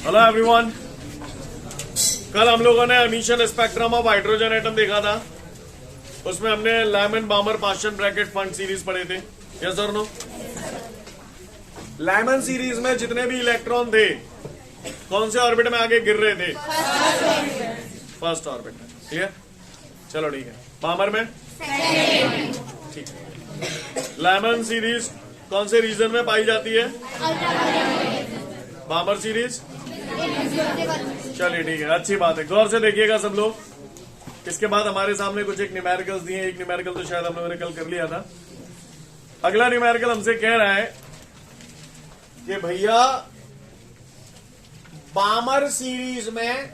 Hello everyone. कल हम लोगों ने emission spectrum of hydrogen atom देखा था। उसमें हमने Lyman बामर Paschen bracket fund series पढ़े थे। यस और नो? लाइमन सीरीज में जितने भी इलेक्ट्रॉन थे कौन से ऑर्बिट में आगे गिर रहे थे? फर्स्ट ऑर्बिट में। क्लियर? चलो ठीक है। बामर में ठीक है। लाइमन सीरीज कौन से रीजन में पाई जाती है? बामर सीरीज। चलिए ठीक है, अच्छी बात है। गौर से देखिएगा सब लोग। इसके बाद हमारे सामने कुछ एक न्यूमेरिकल्स दिए। एक न्यूमेरिकल तो शायद हम लोगों ने कल कर लिया था। अगला न्यूमेरिकल हमसे कह रहा है कि भैया बामर सीरीज में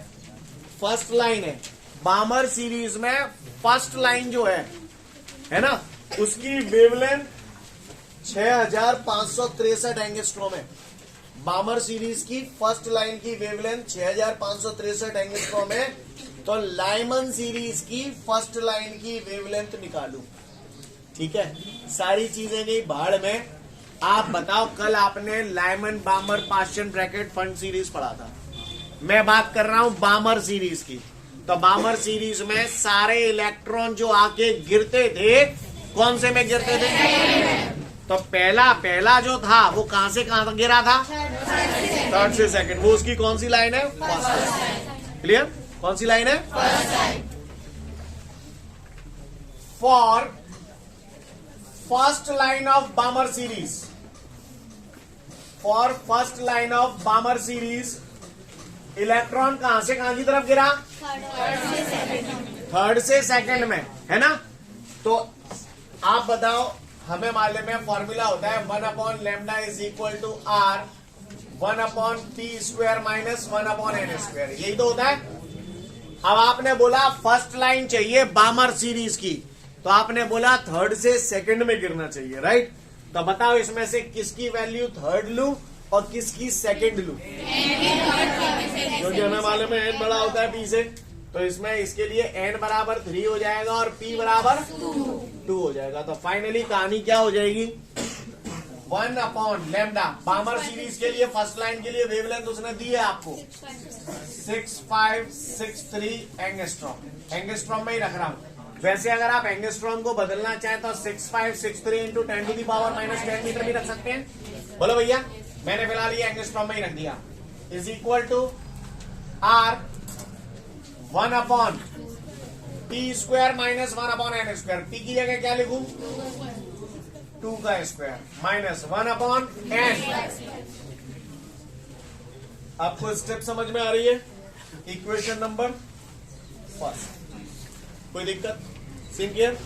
फर्स्ट लाइन है। बामर सीरीज में फर्स्ट लाइन जो है ना, उसकी वेवलेंथ 6563 एंगस्ट्रॉम है। बामर सीरीज की फर्स्ट लाइन की वेवलेंथ 6563 एंगस्ट्रॉम है। तो लाइमन सीरीज की फर्स्ट लाइन की वेवलेंथ निकालू। ठीक है, सारी चीजें गई भाड़ में। आप बताओ, कल आपने Lyman बामर Paschen bracket fund series पढ़ा था। मैं बात कर रहा हूं बामर सीरीज की। तो बामर सीरीज में सारे इलेक्ट्रॉन जो आके गिरते थे, कौन से में गिरते थे? तो पहला जो था वो कहां से कहां तक गिरा था? थर्ड से सेकंड। वो उसकी कौन सी लाइन है? फर्स्ट। क्लियर? कौन सी लाइन है? For first line of बामर series, for first line of बामर series electron कहां से कहां की तरफ गिरा? थर्ड से सेकंड में, है ना? तो आप बताओ, हमें मालूम है फॉर्मूला होता है 1 lambda is equal to R 1 P square minus 1 N square. यही तो होता है। अब आपने बोला फर्स्ट लाइन चाहिए बामर सीरीज की, तो आपने बोला थर्ड से सेकंड में गिरना चाहिए, राइट? तो बताओ इसमें से किसकी वैल्यू थर्ड लू और किसकी सेकंड लू? क्योंकि हमें मालूम है एन बड़ा होता है पी से। तो इसमें इसके लिए n बराबर 3 हो जाएगा और p बराबर 2 हो जाएगा। तो फाइनली कहानी क्या हो जाएगी? 1 लैम्डा। बामर सीरीज के लिए फर्स्ट लाइन के लिए वेवलेंथ उसने दी है आपको 6563 एंगस्ट्रॉम। एंगस्ट्रॉम में ही रख रहा हूं। वैसे अगर आप एंगस्ट्रॉम को बदलना चाहें तो 6563 इंटू 10⁻⁻10 मीटर भी रख सकते हैं। बोलो भैया, मैंने फिलहाल ये एंगस्ट्रॉम में ही रख दिया। Is equal to R 1 P square minus 1 N square. P की जगह क्या लिखूं? 2 का स्क्वायर माइनस 1 एन। आपको स्टेप समझ में आ रही है? Equation number first. कोई दिक्कत? सिम क्लियर?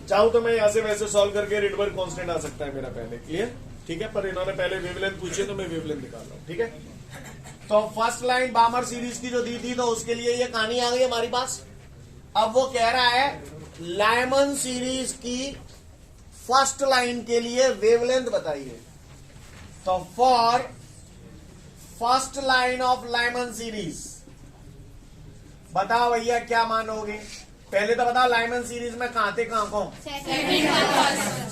चाहूं तो मैं यहां से वैसे सॉल्व करके रिडबर्ग कांस्टेंट आ सकता है मेरा पहले। क्लियर? ठीक है, पर इन्होंने पहले वेवलेंथ पूछी तो मैं वेवलेंथ निकाल रहा हूं। ठीक है, तो फर्स्ट लाइन बामर सीरीज की जो दी थी, तो उसके लिए ये कहानी आ गई हमारे पास। अब वो कह रहा है लाइमन सीरीज की फर्स्ट लाइन के लिए वेवलेंथ बताइए। तो for first line of Lyman series बताओ भैया क्या मानोगे? पहले तो बताओ लाइमन सीरीज में कहां थे कहां को?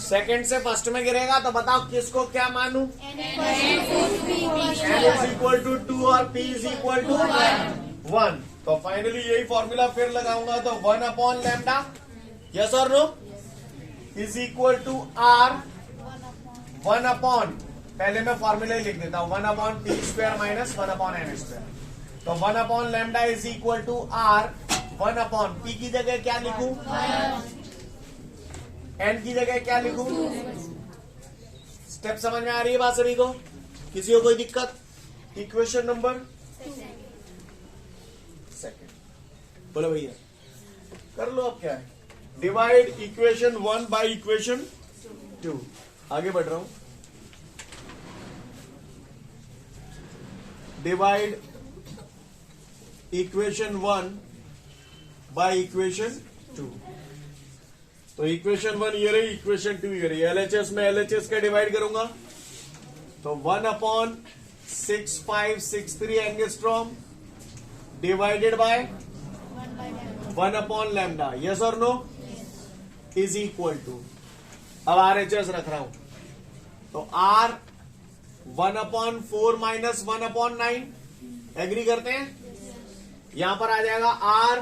सेकंड से फर्स्ट में गिरेगा। तो बताओ किसको क्या मानू? n इज इक्वल टू 2 और p इज इक्वल टू 1। तो फाइनली यही फॉर्मूला फिर लगाऊंगा। तो 1 लैम्डा, यस और no, is equal to R 1 पहले मैं फॉर्मूला ही लिख देता हूं 1 P square minus 1 N square. तो 1 lambda is equal to R 1 P की जगह क्या लिखूं? एन की जगह क्या लिखूं? स्टेप समझ में आ रही है बात सभी को? किसी को कोई दिक्कत? Equation number second. बोलो भैया, कर लो। अब क्या है? Divide equation 1 by equation 2। आगे बढ़ रहा हूं। Divide equation 1 by equation 2। तो इक्वेशन 1 ये रही, इक्वेशन 2 ये रही। एलएचएस में एलएचएस का डिवाइड करूंगा तो 1/6563 angstrom divided by 1 lambda, yes और नो, इज इक्वल टू, अब आरएचएस रख रहा हूं तो आर 1/4 माइनस 1/9 एग्री करते हैं? यहां पर आ जाएगा R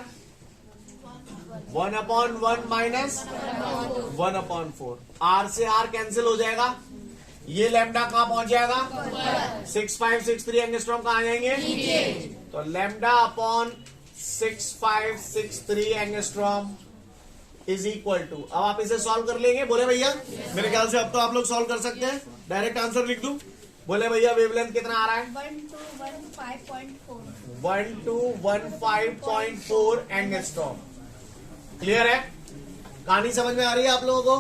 1/1 माइनस 1/4। R से R कैंसिल हो जाएगा, ये लैम्डा कहां पहुंच जाएगा? 6563 एंगस्ट्रॉम कहां आ जाएंगे? तो lambda upon 6563 angstrom is equal to, अब आप इसे सॉल्व कर लेंगे? बोले भैया, मेरे ख्याल से अब तो आप लोग सॉल्व कर सकते हैं। डायरेक्ट आंसर लिख दूं? बोले भैया वेवलेंथ कितना आ रहा है? 1215.4 एंगस्ट्रॉम। क्लियर है? कहानी समझ में आ रही है आप लोगों को?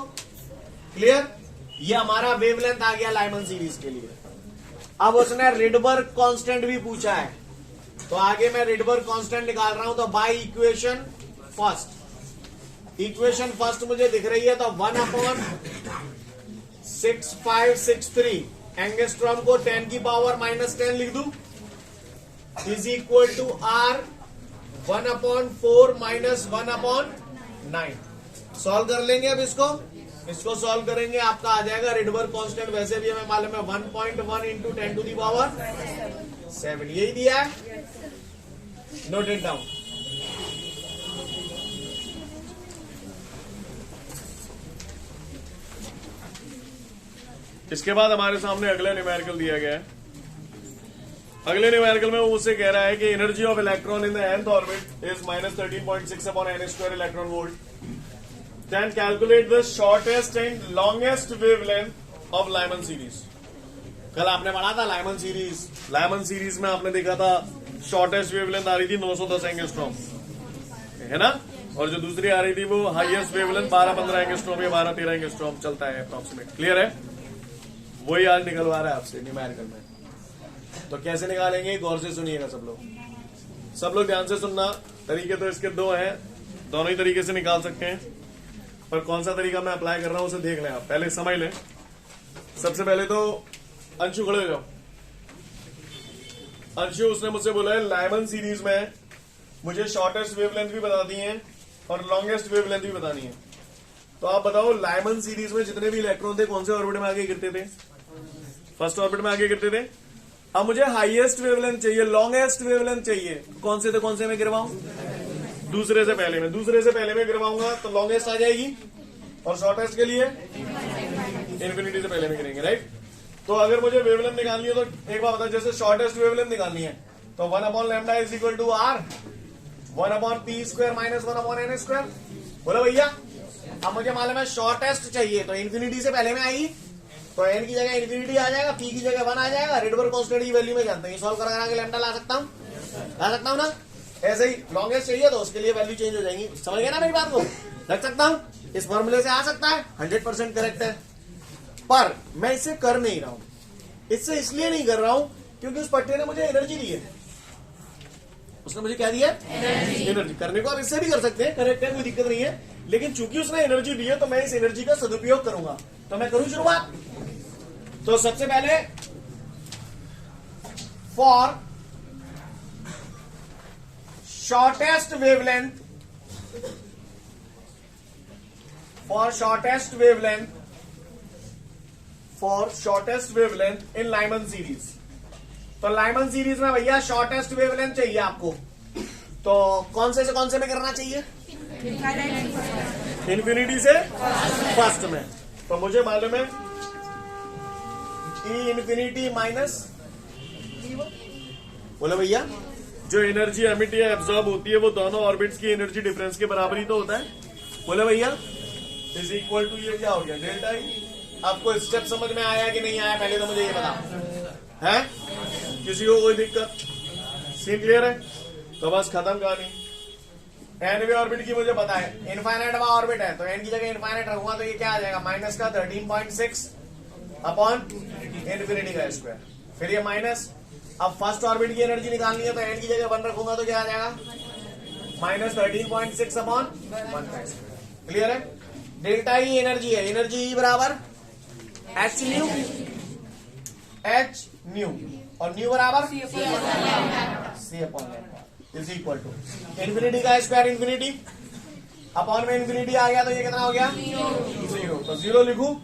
क्लियर? ये हमारा वेवलेंथ आ गया लाइमन सीरीज के लिए। अब उसने रिडबर्ग कांस्टेंट भी पूछा है, तो आगे मैं रिडबर्ग कांस्टेंट निकाल रहा हूं। तो बाय इक्वेशन फर्स्ट मुझे दिख रही है, तो 1/6563 एंगस्ट्रॉम को 10 की पावर -10 लिख दूं, is equal to R 1/4 minus 1/9। Solve कर लेंगे। अब इसको सॉल्व करेंगे, आपका आ जाएगा रिडबर्ग कांस्टेंट। वैसे भी हमें मालूम है 1.1 इंटू 10 टू दी पावर 7, यही दिया है। Note it down. इसके बाद हमारे सामने अगला न्यूमेरिकल दिया गया है। अगले न्यूमेरिकल में वो मुझसे कह रहा है कि energy of electron in the nth orbit is -13.6/n² electron volt. Then calculate the shortest and longest wavelength of Lyman series. कल आपने पढ़ा था लाइमन सीरीज में आपने देखा था शॉर्टेस्ट वेवलेंथ आ रही थी 910 एंगस्ट्रॉम, है ना? और जो दूसरी आ रही थी वो हाईएस्ट वेवलेंथ 12-15 एंगस्ट्रॉम या 12-13 एंगस्ट्रॉम चलता है अप्रोक्सीमेट। क्लियर है? वही आज निकलवा रहा है आपसे न्यूमेरिकल में। तो कैसे निकालेंगे, गौर से सुनिएगा सब लोग ध्यान से सुनना। तरीके तो इसके दो हैं, दोनों ही तरीके से निकाल सकते हैं, पर कौन सा तरीका मैं अप्लाई कर रहा हूं उसे देख लें आप, पहले समझ लें। सबसे पहले तो अंशु खड़े हो जाओ। अंशु, उसने मुझसे बोला है लाइमन सीरीज में मुझे शॉर्टेस्ट वेवलेंथ भी बता दी है और लॉन्गेस्ट वेवलेंथ भी बतानी है। तो आप बताओ लाइमन सीरीज में जितने भी इलेक्ट्रॉन थे कौन से ऑर्बिट में आगे गिरते थे? फर्स्ट ऑर्बिट में आगे गिरते थे। अब मुझे हाईएस्ट वेवलेंथ चाहिए, लॉन्गेस्ट वेवलेंथ चाहिए, कौन से में गिरवाऊं? दूसरे से पहले में गिरवाऊंगा तो लॉन्गेस्ट आ जाएगी, और शॉर्टेस्ट के लिए इन्फिनिटी से पहले में गिरेंगे, राइट? तो अगर मुझे वेवलेंथ निकालनी है तो एक बात बता, जैसे शॉर्टेस्ट वेवलेंथ निकालनी है तो 1/λ is equal to R 1/p² minus 1/n²। बोलो भैया, अब मुझे मालूम है शॉर्टेस्ट चाहिए तो इन्फिनिटी से पहले में आएगी, तो n की जगह इन्फिनिटी आ जाएगा, p की जगह 1 आ जाएगा। रिडबर्ग कांस्टेंट की वैल्यू में जानते हैं, सॉल्व करा के लैम्डा ला सकता हूं ना? ऐसे ही लॉन्गेस्ट चाहिए तो उसके लिए वैल्यू चेंज हो जाएंगी। समझ गए ना मेरी बात को? रख सकता हूं, इस फॉर्मूले से आ सकता है, 100% करेक्ट है। पर मैं इसे कर नहीं रहा हूं, इससे इसलिए नहीं कर रहा हूं क्योंकि उस पट्टे ने मुझे एनर्जी दी है। उसने मुझे क्या दिया? एनर्जी। करने को आप इससे भी कर सकते हैं, करेक्ट है, कोई दिक्कत नहीं है, लेकिन चूंकि उसने एनर्जी दी है तो मैं इस एनर्जी का सदुपयोग करूंगा। तो मैं करूं शुरुआत। तो सबसे पहले for shortest wavelength in Lyman series. तो लाइमन सीरीज में भैया शॉर्टेस्ट वेवलेंथ चाहिए आपको, तो कौन से में करना चाहिए? इन्फिनिटी से फर्स्ट में। तो मुझे मालूम है ई इन्फिनिटी माइनस, बोलो भैया, जो एनर्जी एमिट या एब्जॉर्ब होती है वो दोनों ऑर्बिट्स की एनर्जी डिफरेंस के बराबर ही तो होता है। बोले भैया, इज इक्वल टू ये क्या हो गया? Delta E. आपको स्टेप समझ में आया कि नहीं आया, पहले तो मुझे ये बता। है किसी को कोई दिक्कत? सीन क्लियर है? तो बस खत्म कहानी। एनवे ऑर्बिट की मुझे पता है, इनफाइनाइट वाला ऑर्बिट है तो एन की जगह इनफाइनाइट रखूंगा तो ये क्या आ जाएगा? माइनस का 13.6 अपॉन इन्फिनिटी का स्क्वायर, फिर ये माइनस। अब फर्स्ट ऑर्बिट की एनर्जी निकालनी है तो एन की जगह 1 रखूंगा तो क्या आ जाएगा? माइनस 13.6 अपॉन 1 का स्क्वायर। क्लियर है? डेल्टा ई एनर्जी है, एनर्जी ई बराबर एच न्यू और न्यू बराबर C upon lambda is equal to infinity का स्क्वायर इन्फिनिटी अपॉन में इन्फिनिटी आ गया तो ये कितना हो गया? 0। तो 0 लिखू,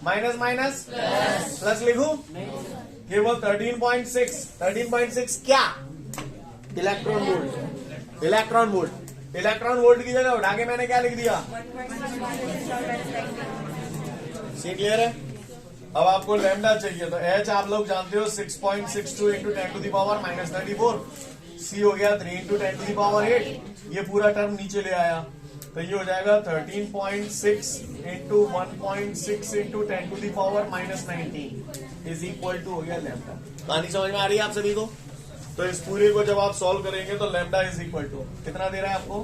माइनस माइनस प्लस लिखू, केवल 13.6 क्या? Electron volt. Electron volt, electron volt की जगह उठा के मैंने क्या लिख दिया? सी क्लियर है? अब आपको लैम्डा चाहिए तो एच आप लोग जानते हो 6.62 इंटू 10 टू द पावर -34, सी हो गया 3 इंटू 10 टू द पावर 8, ये पूरा टर्म नीचे ले आया तो ये हो जाएगा 13.6 into 1.6 into 10 to the power -19 is equal to हो गया लैम्डा। कहानी समझ में आ रही है आप सभी को? तो इस पूरे को जब आप सॉल्व करेंगे तो लैम्डा इज इक्वल टू कितना दे रहा है आपको?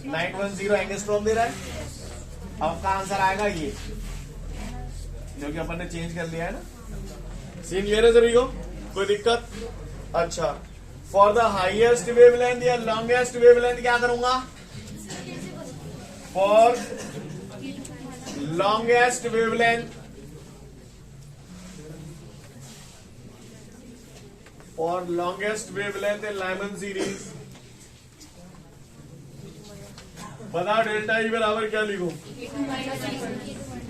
910 एंगस्ट्रॉम दे रहा है। अब आपका आंसर आएगा ये, जो कि अपन ने चेंज कर लिया है ना। सीन क्लियर है सभी को? कोई दिक्कत? अच्छा, फॉर द हाईएस्ट वेवलेंथ या लॉन्गेस्ट वेवलेंथ क्या करूंगा? For longest wavelength, for longest wavelength in Lyman series बताओ डेल्टा ई बराबर क्या लिखो?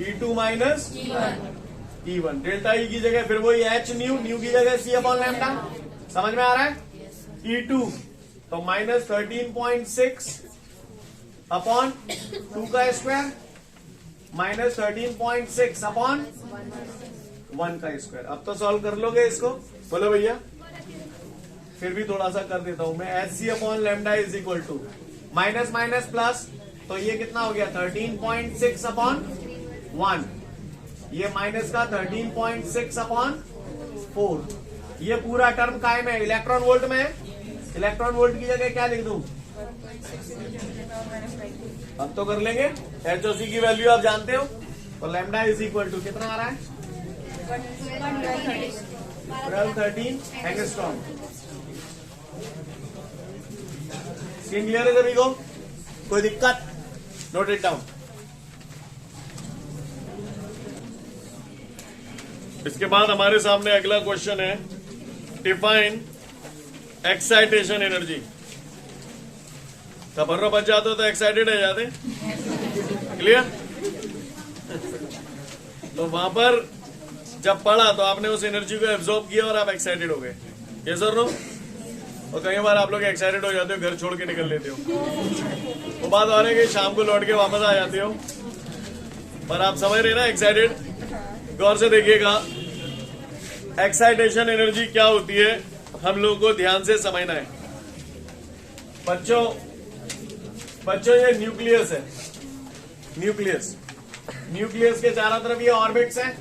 E2 minus E1। Delta E की जगह फिर वही एच न्यू, न्यू की जगह सी अपॉन लैम्डा। समझ में आ रहा है? E2 तो -13.6 अपॉन 2 का स्क्वायर -13.6 अपॉन 1 का स्क्वायर। अब तो सॉल्व कर लोगे इसको? बोलो भैया। फिर भी थोड़ा सा कर देता हूं मैं। H C upon lambda is equal to minus minus plus, तो ये कितना हो गया? 13.6 अपॉन 1, ये माइनस का 13.6 अपॉन 4, ये पूरा टर्म कायम है, इलेक्ट्रॉन वोल्ट में है। इलेक्ट्रॉन वोल्ट की जगह क्या लिख दूं? अब तो कर लेंगे। एच ओ सी की वैल्यू आप जानते हो, तो लैम्डा इज इक्वल टू कितना आ रहा है? 1213 एंगस्ट्रॉम। सीन क्लियर है सभी को? कोई दिक्कत? Note it down. इसके बाद हमारे सामने अगला क्वेश्चन है, डिफाइन एक्साइटेशन एनर्जी। तबर्रो बच जाते हो तो एक्साइटेड है जाते। क्लियर? तो वहां पर जब पढ़ा तो आपने उस एनर्जी को एब्जॉर्ब किया और आप एक्साइटेड हो गए। ये सर नो? और कई बार आप लोग एक्साइटेड हो जाते हो, घर छोड़ के निकल लेते हो। वो बात आ रही है कि शाम को लौट के वापस आ जाते हो, पर आप समझ रहे ना एक्साइटेड? गौर से देखिएगा, एक्साइटेशन एनर्जी क्या होती है हम लोगों को ध्यान से समझना है। बच्चों ये न्यूक्लियस है। न्यूक्लियस, न्यूक्लियस के चारों तरफ ये ऑर्बिट्स हैं।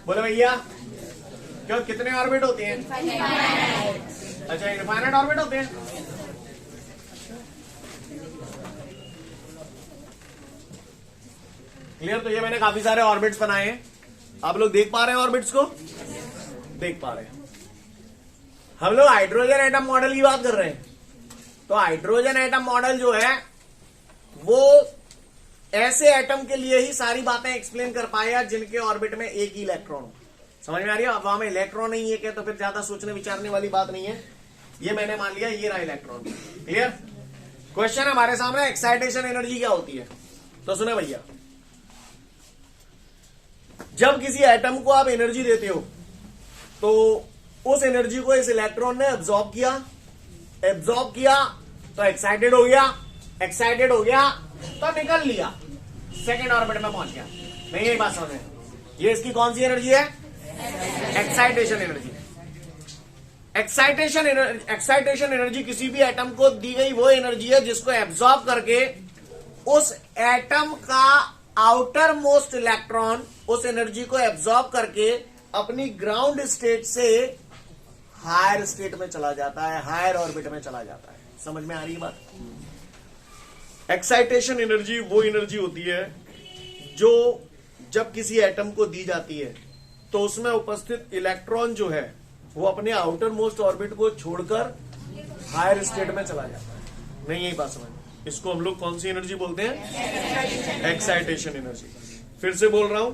बोले भैया क्यों, कितने ऑर्बिट होते हैं? अच्छा, इनफाइनाइट ऑर्बिट होते हैं। क्लियर? तो ये मैंने काफी सारे ऑर्बिट्स बनाए हैं, आप लोग देख पा रहे हैं ऑर्बिट्स को? देख पा रहे हैं। हम लोग हाइड्रोजन एटम मॉडल की बात कर रहे हैं। तो हाइड्रोजन एटम मॉडल जो है वो ऐसे एटम के लिए ही सारी बातें एक्सप्लेन कर पाया जिनके ऑर्बिट में एक ही इलेक्ट्रॉन हो। समझ में आ रही है? अब हमें इलेक्ट्रॉन नहीं है क्या, तो फिर ज्यादा सोचने विचारने वाली बात नहीं है। ये मैंने मान लिया ये रहा इलेक्ट्रॉन। क्लियर? क्वेश्चन हमारे सामने, एक्साइटेशन एनर्जी क्या होती है? तो सुने भैया, जब किसी एटम को आप एनर्जी देते हो तो उस एनर्जी को इस इलेक्ट्रॉन ने एब्जॉर्ब किया तो एक्साइटेड हो गया, एक्साइटेड हो गया तो निकल लिया, सेकेंड ऑर्बिट में पहुंच गया। नहीं, यही बात समझ में? ये इसकी कौन सी एनर्जी है? Excitation energy. एक्साइटेशन एनर्जी किसी भी एटम को दी गई वो एनर्जी है जिसको एब्जॉर्ब करके उस एटम का आउटर मोस्ट इलेक्ट्रॉन उस एनर्जी को एब्जॉर्ब करके अपनी ग्राउंड स्टेट से हायर स्टेट में चला जाता है, हायर ऑर्बिट में चला जाता है। समझ में आ रही है बात? एक्साइटेशन एनर्जी वो एनर्जी होती है जो जब किसी एटम को दी जाती है तो उसमें उपस्थित इलेक्ट्रॉन जो है वो अपने आउटर मोस्ट ऑर्बिट को छोड़कर हायर स्टेट में चला जाता है। नहीं, यही बात समझ? इसको हम लोग कौन सी एनर्जी बोलते हैं? Excitation energy. फिर से बोल रहा हूं,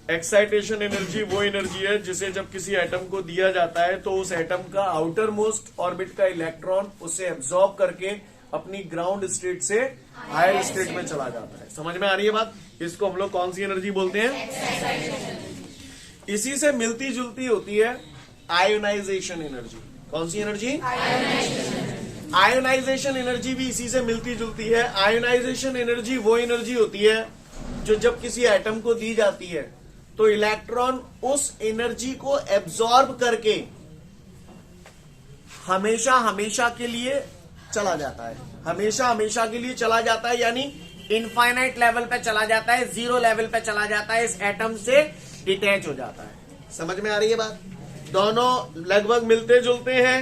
एक्साइटेशन एनर्जी वो एनर्जी है जिसे जब किसी एटम को दिया जाता है तो उस एटम का आउटर मोस्ट ऑर्बिट का इलेक्ट्रॉन उसे एब्जॉर्ब करके अपनी ग्राउंड स्टेट से हायर स्टेट में चला जाता है। समझ में आ रही है बात? इसको हम लोग कौन सी एनर्जी बोलते हैं? इसी से मिलती जुलती होती है आयोनाइजेशन एनर्जी। कौन सी एनर्जी? आयोनाइजेशन एनर्जी भी इसी से मिलती जुलती है। आयोनाइजेशन एनर्जी वो एनर्जी होती है जो जब किसी एटम को दी जाती है तो इलेक्ट्रॉन उस एनर्जी को एब्जॉर्ब करके हमेशा हमेशा के लिए चला जाता है। हमेशा हमेशा के लिए चला जाता है, यानी इनफाइनाइट लेवल पे चला जाता है, जीरो लेवल पे चला जाता है, इस एटम से डिटैच हो जाता है। समझ में आ रही है बात? दोनों लगभग मिलते जुलते हैं।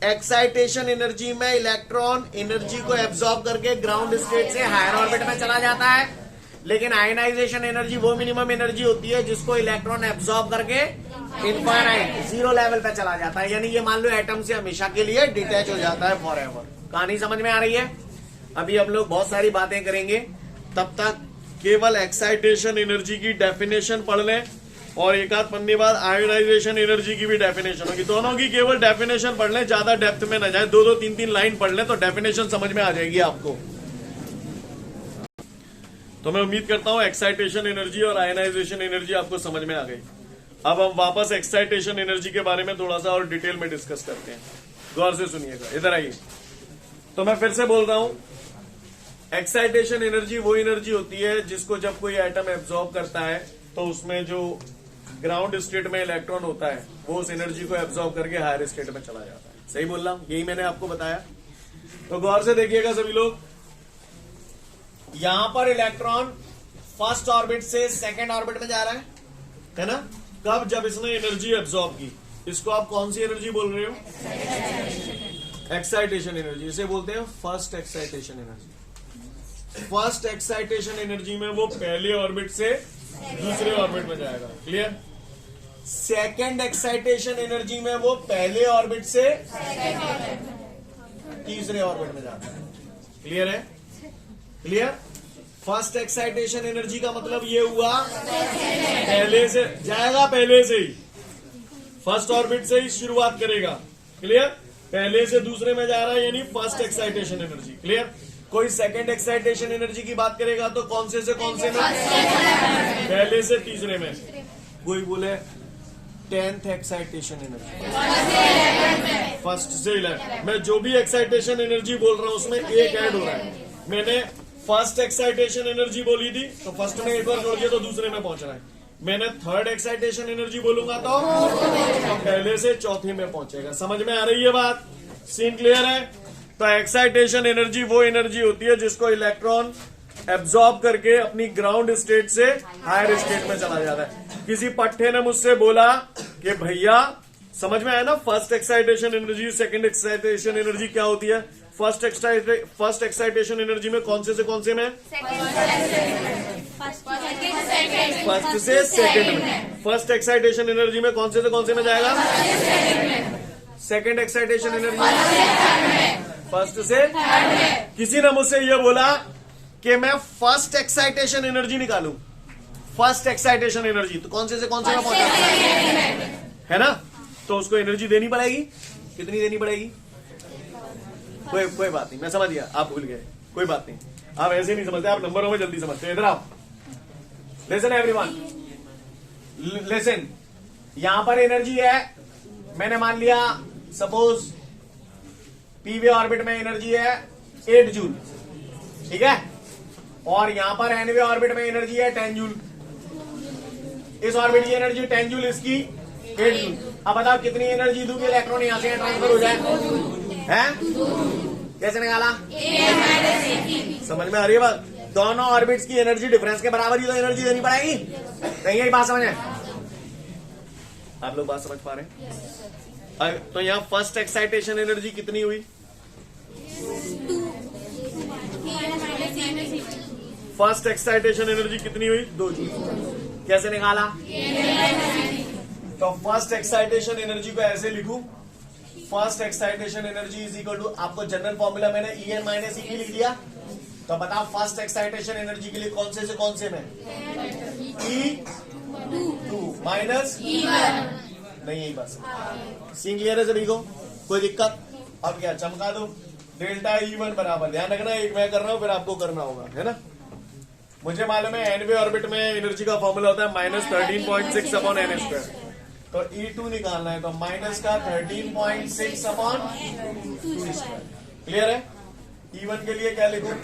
एक्साइटेशन एनर्जी में इलेक्ट्रॉन एनर्जी को एब्जॉर्ब करके ग्राउंड स्टेट से हायर ऑर्बिट में चला जाता है, लेकिन आयनाइजेशन एनर्जी वो मिनिमम एनर्जी होती है जिसको इलेक्ट्रॉन एब्जॉर्ब करके इनफाइनाइट जीरो लेवल पे चला जाता है, यानी ये मान लो एटम से हमेशा के लिए डिटैच हो जाता है फॉर एवर। कहानी समझ में आ रही है? अभी हम लोग बहुत सारी बातें करेंगे, तब तक केवल एक्साइटेशन एनर्जी की डेफिनेशन पढ़ लें और एक आध पन्ने बाद आयोनाइजेशन एनर्जी की भी डेफिनेशन होगी। दोनों की केवल डेफिनेशन पढ़ लें, ज्यादा डेप्थ में न जाए, दो दो तीन तीन लाइन पढ़ लें तो डेफिनेशन समझ में आ जाएगी आपको। तो मैं उम्मीद करता हूं एक्साइटेशन एनर्जी और आयनाइजेशन एनर्जी आपको समझ में आ गई। अब हम वापस एक्साइटेशन एनर्जी के बारे में थोड़ा सा और डिटेल में डिस्कस करते हैं। गौर से सुनिएगा, इधर आइए। तो मैं फिर से बोल रहा हूं, एक्साइटेशन एनर्जी वो एनर्जी होती है जिसको जब कोई एटम एब्जॉर्ब करता है तो उसमें जो ग्राउंड स्टेट में इलेक्ट्रॉन होता है वो उस एनर्जी को एब्जॉर्ब करके हायर स्टेट में चला जाता है। सही बोल रहा हूं? यही मैंने आपको बताया। तो गौर से देखिएगा सभी लोग, यहां पर इलेक्ट्रॉन फर्स्ट ऑर्बिट से सेकेंड ऑर्बिट में जा रहा है ना? कब? जब इसने एनर्जी एब्जॉर्ब की। इसको आप कौन सी एनर्जी बोल रहे हो? Excitation energy. इसे बोलते हैं first excitation energy. First excitation energy में वो पहले ऑर्बिट से दूसरे ऑर्बिट में जाएगा। क्लियर? सेकेंड एक्साइटेशन एनर्जी में वो पहले ऑर्बिट से तीसरे ऑर्बिट में जाता है। क्लियर है? क्लियर? फर्स्ट एक्साइटेशन एनर्जी का मतलब ये हुआ पहले से जाएगा, पहले से ही फर्स्ट ऑर्बिट से ही शुरुआत करेगा। क्लियर? पहले से दूसरे में जा रहा है, यानी फर्स्ट एक्साइटेशन एनर्जी। क्लियर? कोई सेकंड एक्साइटेशन एनर्जी की बात करेगा तो कौन से कौन से में? पहले से तीसरे में। कोई बोले 10th एक्साइटेशन एनर्जी, फर्स्ट से 11। मैं जो भी एक्साइटेशन एनर्जी बोल रहा हूं उसमें एक ऐड हो रहा है। मैंने फर्स्ट एक्साइटेशन एनर्जी बोली थी तो फर्स्ट में एक और जोड़ दिया तो दूसरे में पहुंच रहा है। मैंने थर्ड एक्साइटेशन एनर्जी बोलूंगा तो पहले से चौथे में पहुंचेगा। समझ में आ रही है बात? सीन क्लियर है? तो एक्साइटेशन एनर्जी वो एनर्जी होती है जिसको इलेक्ट्रॉन एब्जॉर्ब करके अपनी ग्राउंड स्टेट से हायर स्टेट में चला जाता है। किसी पट्टे ने मुझसे बोला कि भैया समझ में आया ना, first excitation energy second excitation energy क्या होती है? फर्स्ट एक्साइटेशन एनर्जी में कौन से में? फर्स्ट से सेकंड में। फर्स्ट एक्साइटेशन एनर्जी में कौन से में जाएगा? सेकंड एक्साइटेशन एनर्जी फर्स्ट से। किसी ने मुझसे यह बोला कि मैं फर्स्ट एक्साइटेशन एनर्जी निकालूं, फर्स्ट एक्साइटेशन एनर्जी तो कौन से में पहुंचा है ना? तो उसको एनर्जी देनी पड़ेगी। कितनी देनी पड़ेगी? कोई बात नहीं, मैं समझ गया, आप भूल गए, कोई बात नहीं। आप ऐसे नहीं समझते, आप नंबरों में जल्दी समझते हैं। इधर आओ, लिसन एवरीवन, लिसन। यहां पर एनर्जी है, मैंने मान लिया सपोज पीवे ऑर्बिट में एनर्जी है 8 जूल, ठीक है? और यहां पर एनवे ऑर्बिट में एनर्जी है 10 जूल। इस ऑर्बिट की एनर्जी 10 जूल, इसकी 8 जूल। अब बताओ कितनी एनर्जी दूंगी इलेक्ट्रॉन यहां से ट्रांसफर हो जाए? हैं? कैसे निकाला? समझ में आ रही है बात? दोनों ऑर्बिट्स की एनर्जी डिफरेंस के बराबर ही तो एनर्जी देनी पड़ेगी। नहीं, यही बात समझ में? आप लोग बात समझ पा रहे हैं? तो यहां फर्स्ट एक्साइटेशन एनर्जी कितनी हुई? फर्स्ट एक्साइटेशन एनर्जी कितनी हुई? 2 जूल। कैसे निकाला? तो फर्स्ट एक्साइटेशन एनर्जी को ऐसे लिखूं, first excitation energy is equal to, आपको जनरल फॉर्मूला मैंने EN माइनस EP लिख दिया। तो बताओ फर्स्ट एक्साइटेशन एनर्जी के लिए कौन से में? E2 minus E1। नहीं, यही बस। सीन क्लियर है सभी को? कोई दिक्कत? अब क्या चमका दो? डेल्टा E1 बराबर, ध्यान रखना एक मैं कर रहा हूं फिर आपको करना होगा, है ना? मुझे मालूम है nवे ऑर्बिट में एनर्जी का फॉर्मूला होता है -13.6 अपॉन n स्क्वायर। तो E2 निकालना है तो माइनस का 13.6 अपॉन 2 स्क्वायर। क्लियर है? E1 के लिए क्या लिखूं?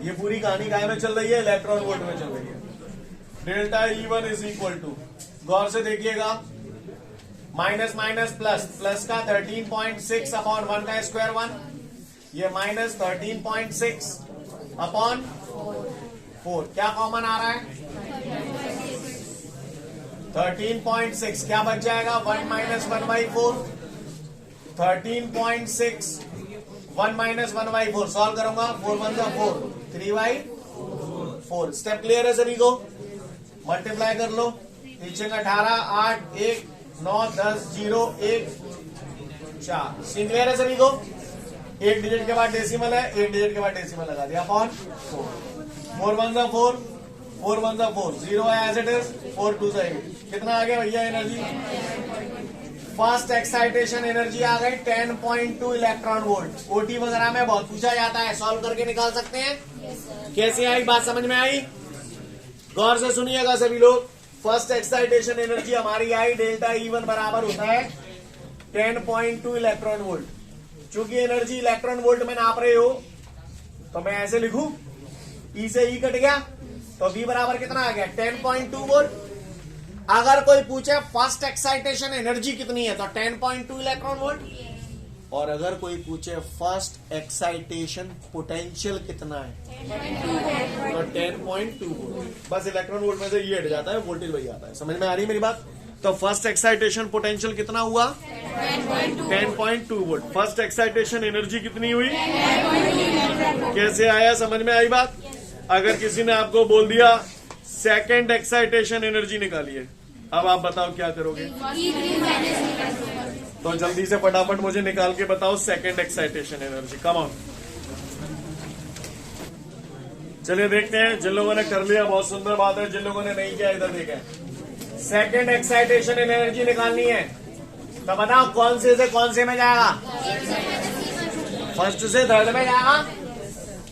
ये पूरी कहानी काय में चल रही है? इलेक्ट्रॉन वोल्ट में चल रही है। Delta E1 is equal to, गौर से देखिएगा, माइनस माइनस प्लस, प्लस का 13.6 अपॉन 1 का स्क्वायर 1, ये माइनस 13.6 अपॉन 4, क्या कॉमन आ रहा है? 13.6, क्या बच जाएगा? 1 माइनस 1/4, 13.6 1 माइनस 1/4 सॉल्व करूंगा, 4 1 4, 3/4। स्टेप क्लियर है सभी को? मल्टीप्लाई कर लो, नीचे का 18 8 1 9 10 0 1 4। सीन क्लियर है सभी को? एक डिजिट के बाद डेसिमल है, एक डिजिट के बाद डेसिमल लगा दिया, अपॉन 4 1 4, 4 1 4, 0 है एज इट इज, 4 2 8। कितना आ गया भैया एनर्जी? फर्स्ट एक्साइटेशन एनर्जी आ गई 10.2 इलेक्ट्रॉन वोल्ट। ओटी वगैरह में बहुत पूछा जाता है, सॉल्व करके निकाल सकते हैं। कैसे आई? बात समझ में आई? गौर से सुनिएगा सभी लोग। फर्स्ट एक्साइटेशन एनर्जी हमारी आई डेल्टा E1 बराबर होता है 10.2 इलेक्ट्रॉन वोल्ट। चूंकि एनर्जी इलेक्ट्रॉन वोल्ट में नाप रहे हो तो मैं ऐसे लिखूं, E से E कट गया तो V बराबर कितना आ गया? 10.2 वोल्ट। अगर कोई पूछे फर्स्ट एक्साइटेशन एनर्जी कितनी है तो 10.2 इलेक्ट्रॉन वोल्ट, और अगर कोई पूछे फर्स्ट एक्साइटेशन पोटेंशियल कितना है तो 10.2 वोल्ट। बस इलेक्ट्रॉन वोल्ट में से ये हट जाता है, वोल्टेज वही आता है। समझ में आ रही है मेरी बात? तो फर्स्ट एक्साइटेशन पोटेंशियल कितना हुआ? 10.2 वोल्ट। फर्स्ट एक्साइटेशन एनर्जी कितनी हुई? कैसे आया? समझ में आई बात? अगर किसी ने आपको बोल दिया सेकेंड एक्साइटेशन एनर्जी निकालिए, अब आप बताओ क्या करोगे? तो जल्दी से फटाफट मुझे निकाल के बताओ second excitation energy. Come on, चलिए देखते हैं। जिन लोगों ने कर लिया बहुत सुंदर बात है, जिन लोगों ने नहीं किया इधर देखें। सेकेंड एक्साइटेशन एनर्जी निकालनी है तो बताओ कौन से कौन से में जाएगा? फर्स्ट से थर्ड में जाएगा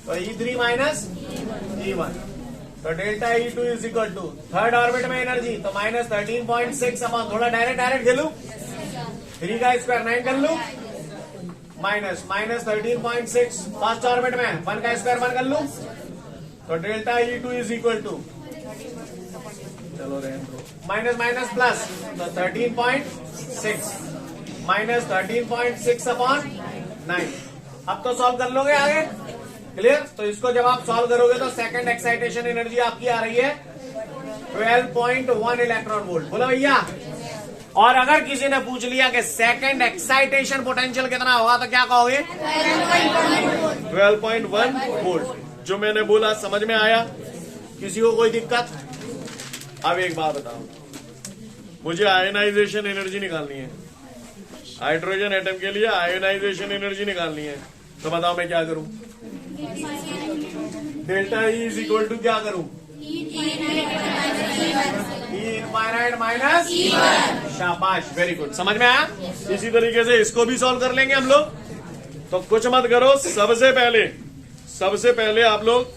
तो E3 माइनस E1। तो delta E2 is equal to third orbit में एनर्जी तो माइनस 13.6 अपॉन, थोड़ा डायरेक्ट खेलू, 3 का स्क्वायर 9 कर लू, माइनस 13.6 फर्स्ट ऑर्बिट में 1 का स्क्वायर 1 कर लू, तो delta E2 is equal to, चलो माइनस माइनस प्लस, तो 13.6 माइनस 13.6 अपॉन 9। अब तो सॉल्व कर लोगे आगे? क्लियर? तो इसको जब आप सॉल्व करोगे तो सेकंड एक्साइटेशन एनर्जी आपकी आ रही है 12.1 इलेक्ट्रॉन वोल्ट। बोलो भैया। और अगर किसी ने पूछ लिया कि सेकंड एक्साइटेशन पोटेंशियल कितना होगा तो क्या कहोगे? 12.1 वोल्ट। जो मैंने बोला समझ में आया? किसी को कोई दिक्कत? अब एक बात बताओ, मुझे आयनाइजेशन एनर्जी निकालनी है। हाइड्रोजन एटम के लिए आयनाइजेशन एनर्जी निकालनी है, तो बताओ मैं क्या करूं? Delta E is equal to क्या करूं? E इनफाइनाइट माइनस शाबाश, वेरी गुड, समझ में आया? इसी तरीके से इसको भी सॉल्व कर लेंगे हम लोग। तो कुछ मत करो, सबसे पहले आप लोग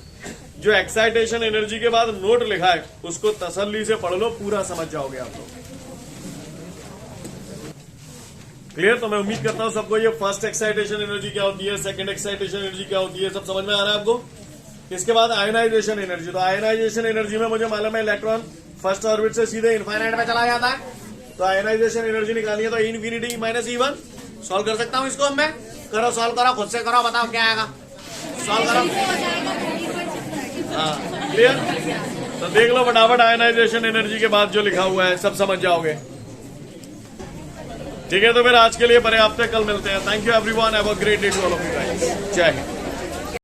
जो एक्साइटेशन एनर्जी के बाद नोट लिखा है उसको तसल्ली से पढ़ लो, पूरा समझ जाओगे आप लोग। क्लियर? तो मैं उम्मीद करता हूं सबको ये फर्स्ट एक्साइटेशन एनर्जी क्या होती है, सेकंड एक्साइटेशन एनर्जी क्या होती है, सब समझ में आ रहा है आपको। इसके बाद आयनाइजेशन एनर्जी, तो आयनाइजेशन एनर्जी में मुझे मालूम है इलेक्ट्रॉन फर्स्ट ऑर्बिट से सीधे इनफाइनाइट में चला जाता है, तो आयनाइजेशन एनर्जी निकालनी है तो इनफिनिटी माइनस E1। सॉल्व कर सकता हूं इसको अब मैं? करो, सॉल्व करो, खुद से करो, बताओ क्या आएगा। सॉल्व करो। हाँ क्लियर? तो देख लो फटाफट, आयनाइजेशन एनर्जी के बाद जो लिखा हुआ है सब समझ जाओगे। ठीक है, तो फिर आज के लिए पर्याप्त है, कल मिलते हैं। Thank you everyone, have a great day to all of you guys. जय हिंद।